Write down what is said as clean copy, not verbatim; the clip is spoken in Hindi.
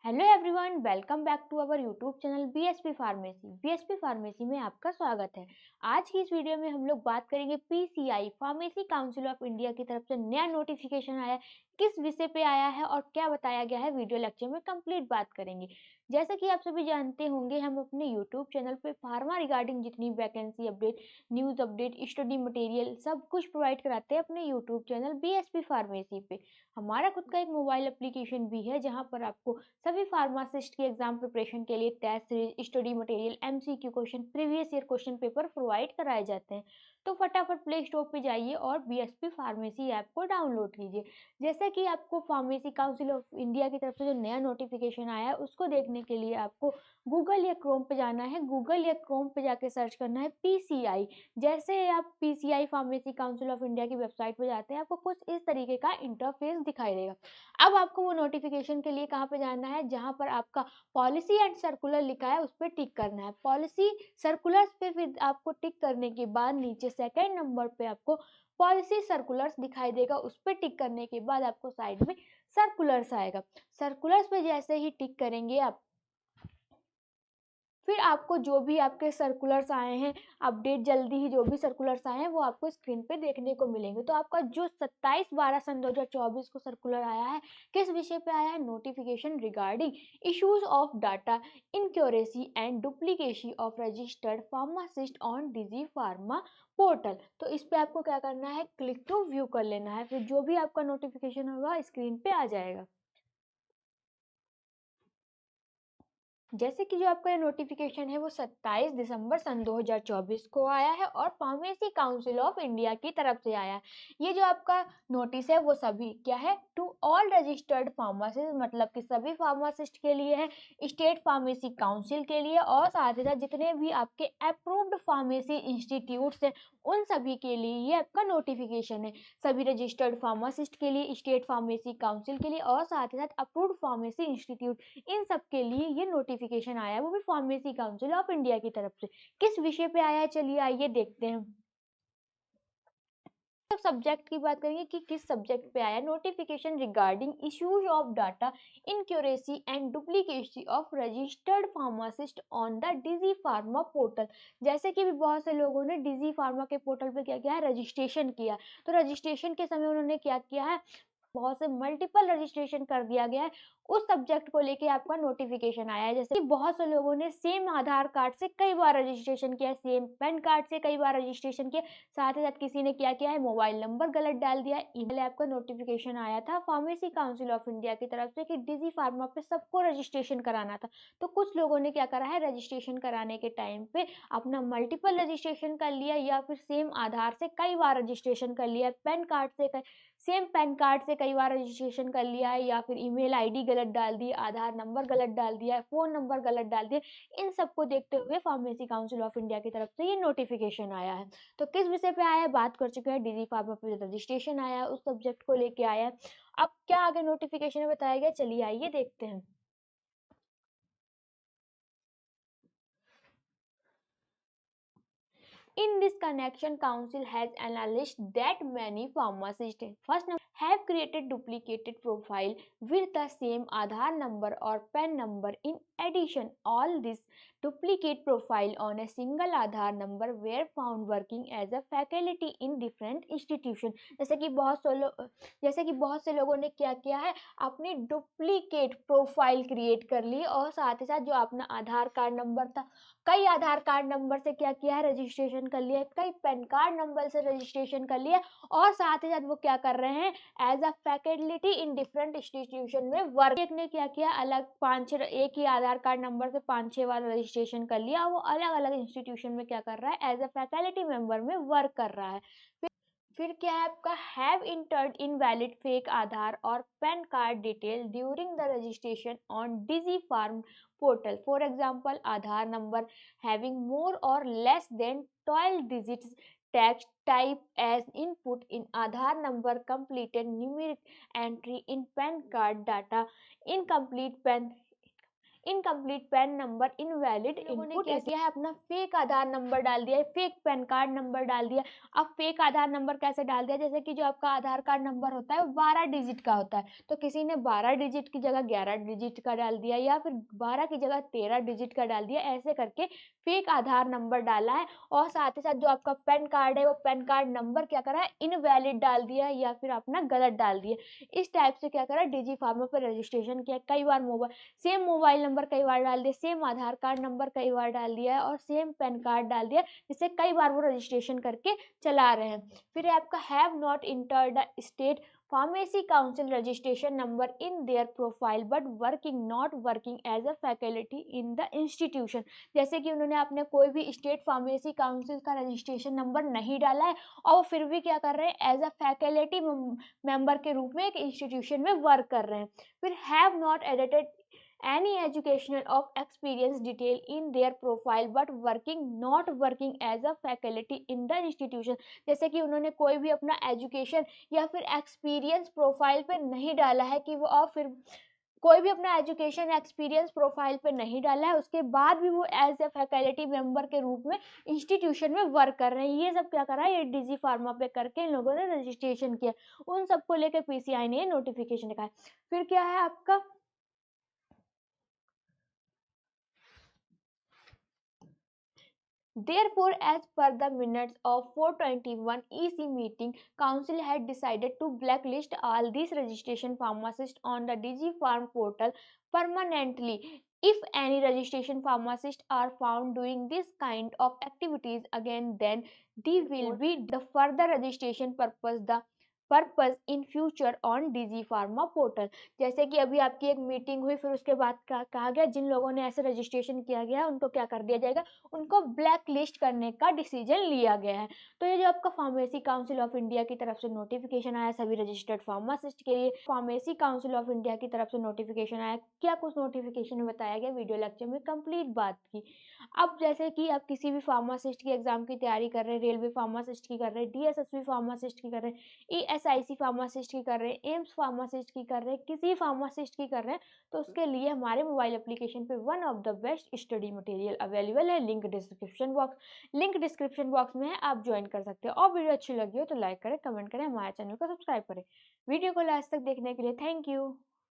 Hello everyone, welcome back to our YouTube channel BSP pharmacy. BSP pharmacy में आपका स्वागत है। आज की इस वीडियो में हम लोग बात करेंगे PCI pharmacy council of India की तरफ से नया नोटिफिकेशन आया है, किस विषय पे आया है और क्या बताया गया है, वीडियो लेक्चर में कंप्लीट बात करेंगे। जैसा कि आप सभी जानते होंगे, हम अपने यूट्यूब चैनल पे फार्मा रिगार्डिंग जितनी vacancy update, news update, study material सब कुछ प्रोवाइड कराते हैं अपने यूट्यूब चैनल बीएसपी फार्मेसी पे। हमारा खुद का एक मोबाइल एप्लीकेशन भी है जहाँ पर आपको सभी फार्मासिस्ट की एग्जाम प्रिपरेशन के लिए test series, study material, MCQ question, previous year question paper provide कराए जाते हैं। तो फटाफट प्ले स्टोर पे जाइए और बीएसपी फार्मेसी ऐप को डाउनलोड कीजिए। जैसे कि आपको फार्मेसी काउंसिल ऑफ इंडिया की तरफ से जो नया नोटिफिकेशन आया है उसको देखने के लिए आपको गूगल या क्रोम पे जाना है। गूगल या क्रोम पे जाके सर्च करना है पीसीआई। जैसे आप PCI pharmacy council of India की वेबसाइट पे जाते हैं, आपको कुछ इस तरीके का इंटरफेस दिखाई देगा। अब आपको वो नोटिफिकेशन के लिए कहाँ पे जाना है, जहाँ पर आपका पॉलिसी एंड सर्कुलर लिखा है उस पर टिक करना है। पॉलिसी सर्कुलर्स पे फिर आपको टिक करने के बाद नीचे सेकेंड नंबर पे आपको पॉलिसी सर्कुलर्स दिखाई देगा, उस पर टिक करने के बाद आपको साइड में सर्कुलर्स आएगा। सर्कुलर्स पे जैसे ही टिक करेंगे आप, फिर आपको जो भी आपके सर्कुलर्स आए हैं, अपडेट जल्दी ही जो भी सर्कुलर्स आए हैं वो आपको स्क्रीन पे देखने को मिलेंगे। तो आपका जो 27/12 सन 2024 को सर्कुलर आया है, किस विषय पे आया है? Notification regarding issues of data inaccuracy and duplicacy of registered pharmacist on Digi pharma portal. तो इस पे आपको क्या करना है, क्लिक टू व्यू कर लेना है, फिर जो भी आपका नोटिफिकेशन होगा स्क्रीन पे आ जाएगा। जैसे कि जो आपका ये नोटिफिकेशन है वो 27 दिसंबर सन 2024 को आया है और फार्मेसी काउंसिल ऑफ इंडिया की तरफ से आया है। ये जो आपका नोटिस है वो सभी क्या है, टू ऑल रजिस्टर्ड फार्मासिस्ट, मतलब कि सभी फार्मासिस्ट के लिए है, स्टेट फार्मेसी काउंसिल के लिए और साथ ही साथ जितने भी आपके अप्रूव्ड फार्मेसी इंस्टीट्यूट्स हैं उन सभी के लिए ये आपका नोटिफिकेशन है। सभी रजिस्टर्ड फार्मासिस्ट के लिए, स्टेट फार्मेसी काउंसिल के लिए और साथ ही साथ अप्रूव्ड फार्मेसी इंस्टीट्यूट, इन सब के लिए ये नोटिफिकेशन आया है, वो भी फार्मेसी काउंसिल ऑफ इंडिया की तरफ से। किस विषय पे आया है, चलिए आइए देखते हैं। तो सब्जेक्ट की बात करेंगे कि किस सब्जेक्ट पे आया notification regarding issues of data inaccuracy and duplicacy of registered pharmacist on the Digi pharma portal. जैसे कि भी बहुत से लोगों ने डिजी फार्मा के पोर्टल पे क्या किया है, रजिस्ट्रेशन किया। तो रजिस्ट्रेशन के समय उन्होंने क्या किया है, बहुत से मल्टीपल रजिस्ट्रेशन कर दिया गया है, उस सब्जेक्ट को लेके आपका नोटिफिकेशन आया है। जैसे कि बहुत से लोगों ने सेम आधार कार्ड से कई बार रजिस्ट्रेशन किया, सेम पैन कार्ड से कई बार रजिस्ट्रेशन किया, साथ ही साथ किसी ने क्या किया है, मोबाइल नंबर गलत डाल दिया। ईमेल आपका नोटिफिकेशन आया था फार्मेसी काउंसिल ऑफ इंडिया की तरफ से कि डिजी फार्मा पे सबको रजिस्ट्रेशन कराना था। तो कुछ लोगों ने क्या करा है, रजिस्ट्रेशन कराने के टाइम पे अपना मल्टीपल रजिस्ट्रेशन कर लिया या फिर सेम आधार से कई बार रजिस्ट्रेशन कर लिया, पैन कार्ड से सेम पैन कार्ड से कई बार रजिस्ट्रेशन कर लिया है, या फिर ईमेल आईडी गलत डाल दी, आधार नंबर गलत डाल दिया है, फ़ोन नंबर गलत डाल दिया। इन सबको देखते हुए फार्मेसी काउंसिल ऑफ इंडिया की तरफ से ये नोटिफिकेशन आया है। तो किस विषय पे आया है, बात कर चुके हैं, डिजी फार्मा पे रजिस्ट्रेशन आया है, उस सब्जेक्ट को लेके आया है। अब क्या आगे नोटिफिकेशन में बताया गया, चलिए आइए देखते हैं। In this connection, Council has acknowledged that many pharmacists first have created duplicated profile with the same Aadhaar number or PAN number. In addition, all these duplicate profile on a single Aadhaar number were found working as a faculty in different institution. जैसे कि बहुत से लोगों ने क्या किया है, अपनी डुप्लीकेट प्रोफाइल क्रिएट कर ली और साथ ही साथ जो अपना आधार कार्ड नंबर था, कई आधार कार्ड नंबर से क्या किया है, रजिस्ट्रेशन कर लिया है, कई पैन कार्ड नंबर से रजिस्ट्रेशन कर लिया और साथ ही साथ वो क्या कर रहे हैं, as a faculty in different institution में वर्क। एक ने क्या किया, अलग पाँच छः, एक ही आधार कार्ड नंबर से 5-6 बार रजिस्ट्रेशन कर लिया, वो अलग अलग इंस्टीट्यूशन में क्या कर रहा है, एज अ फैकल्टी मेंबर में वर्क कर रहा है। फिर क्या है आपका, have entered invalid fake Aadhaar और PAN card detail during the registration on Digi Pharm portal. For example, Aadhaar number having more or less than 12 digits, text type as input in Aadhaar number, completed numeric entry in PAN card data, incomplete PAN incomplete pan number, invalid input. किया है अपना फेक आधार नंबर डाल दिया है, फेक पैन कार्ड नंबर डाल दिया। अब फेक आधार नंबर कैसे डाल दिया, जैसे कि जो आपका आधार कार्ड नंबर होता है वो 12 डिजिट का होता है, तो किसी ने 12 डिजिट की जगह 11 डिजिट का डाल दिया, या फिर 12 की जगह 13 डिजिट का डाल दिया। ऐसे करके फेक आधार नंबर डाला है, और साथ ही साथ जो आपका पैन कार्ड है वो पैन कार्ड नंबर क्या करा है, इनवैलिड डाल दिया है, या फिर अपना गलत डाल दिया। इस टाइप से क्या करा, डिजी फार्मा पर रजिस्ट्रेशन किया। कई बार सेम मोबाइल नंबर कई बार डाल दिया, सेम आधार कार्ड नंबर कई बार डाल दिया है, और सेम पैन कार्ड डाल दिया, जिससे कई बार वो रजिस्ट्रेशन करके चला रहे हैं। फिर आपका have not entered the state pharmacy council registration number in their profile but working not working as a faculty in the institution. जैसे कि उन्होंने अपने कोई भी स्टेट फार्मेसी काउंसिल का रजिस्ट्रेशन नंबर नहीं डाला है, और फिर भी क्या कर रहे हैं, एज अ फैकल्टी मेंबर के रूप में एक इंस्टीट्यूशन में वर्क कर रहे हैं। फिर have not edited any educational of experience detail in their profile but not working as a faculty in the institution। जैसे कि उन्होंने कोई भी अपना एजुकेशन या फिर एक्सपीरियंस प्रोफाइल पे नहीं डाला है कि वो, और फिर कोई भी अपना एजुकेशन एक्सपीरियंस प्रोफाइल पे नहीं डाला है, उसके बाद भी वो एज ए फैकल्टी मेंबर के रूप में इंस्टीट्यूशन में वर्क कर रहे हैं। ये सब क्या करा है, ये डिजी फार्मा पे करके इन लोगों ने रजिस्ट्रेशन किया। उन सबको लेकर पीसीआई ने नोटिफिकेशन लिखा है। फिर क्या है आपका, therefore, as per the minutes of 421 EC meeting, Council had decided to blacklist all these registration pharmacists on the DigiFarm portal permanently. If any registration pharmacists are found doing this kind of activities again, then they will be the further registration purpose in future on digi pharma portal. जैसे कि अभी आपकी एक मीटिंग हुई, फिर उसके बाद कहा गया जिन लोगों ने ऐसे रजिस्ट्रेशन किया गया उनको क्या कर दिया जाएगा, उनको ब्लैक लिस्ट करने का डिसीजन लिया गया है। तो ये जो आपका फार्मेसी काउंसिल ऑफ इंडिया की तरफ से नोटिफिकेशन आया सभी रजिस्टर्ड फार्मासिस्ट के लिए, फार्मेसी काउंसिल ऑफ इंडिया की तरफ से नोटिफिकेशन आया, क्या कुछ नोटिफिकेशन में बताया गया, वीडियो लेक्चर में कंप्लीट बात की। अब जैसे कि आप किसी भी फार्मासिस्ट की एग्जाम की तैयारी कर रहे हैं, रेलवे फार्मासिस्ट की कर रहे हैं, डीएसएसबी फार्मासिस्ट की कर रहे हैं, ईएसआईसी फार्मासिस्ट की कर रहे हैं, एम्स फार्मासिस्ट की कर रहे हैं, किसी फार्मासिस्ट की कर रहे हैं, तो उसके लिए हमारे मोबाइल एप्लीकेशन पे one of the best study material available है। लिंक डिस्क्रिप्शन बॉक्स में है, आप ज्वाइन कर सकते हो। और वीडियो अच्छी लगी हो तो लाइक करें, कमेंट करें, हमारे चैनल को सब्सक्राइब करें। वीडियो को लास्ट तक देखने के लिए थैंक यू।